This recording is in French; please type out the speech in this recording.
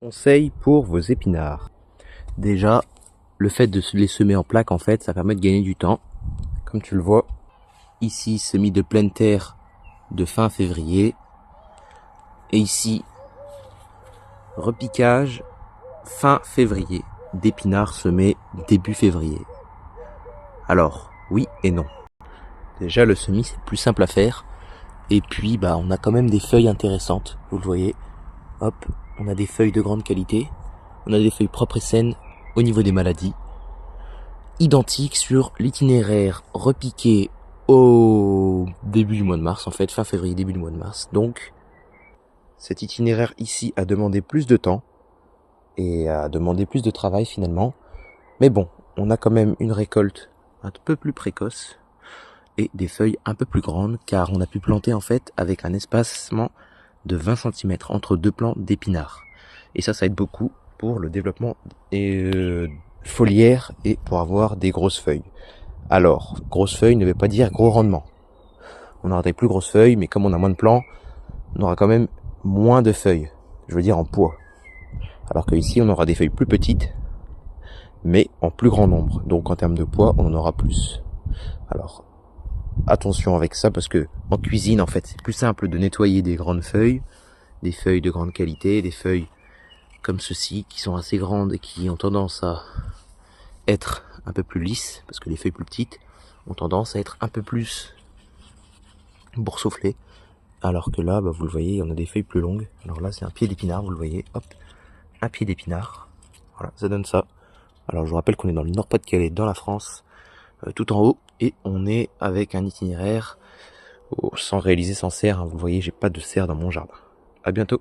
Conseil pour vos épinards. Déjà, le fait de les semer en plaque, en fait, ça permet de gagner du temps. Comme tu le vois, ici, semis de pleine terre de fin février. Et ici, repiquage fin février d'épinards semés début février. Alors, oui et non. Déjà, le semis, c'est plus simple à faire. Et puis, on a quand même des feuilles intéressantes. Vous le voyez. Hop, on a des feuilles de grande qualité. On a des feuilles propres et saines au niveau des maladies. Identiques sur l'itinéraire repiqué au début du mois de mars, en fait, fin février, début du mois de mars. Donc, cet itinéraire ici a demandé plus de temps et a demandé plus de travail finalement. Mais bon, on a quand même une récolte un peu plus précoce et des feuilles un peu plus grandes car on a pu planter en fait avec un espacement de 20 cm entre deux plants d'épinards. Et ça aide beaucoup pour le développement foliaire et pour avoir des grosses feuilles. Alors, grosses feuilles ne veut pas dire gros rendement. On aura des plus grosses feuilles, mais comme on a moins de plants, on aura quand même moins de feuilles. Je veux dire en poids. Alors que ici, on aura des feuilles plus petites, mais en plus grand nombre. Donc en termes de poids, on en aura plus. Alors, attention avec ça, parce que en cuisine, en fait, c'est plus simple de nettoyer des grandes feuilles, des feuilles de grande qualité, des feuilles comme ceci, qui sont assez grandes et qui ont tendance à être un peu plus lisses, parce que les feuilles plus petites ont tendance à être un peu plus boursouflées. Alors que là, vous le voyez, on a des feuilles plus longues. Alors là, c'est un pied d'épinard, vous le voyez, hop, un pied d'épinard. Voilà, ça donne ça. Alors je vous rappelle qu'on est dans le Nord-Pas-de-Calais, dans la France, tout en haut, et on est avec un itinéraire sans réaliser sans serre. Vous le voyez, j'ai pas de serre dans mon jardin. À bientôt.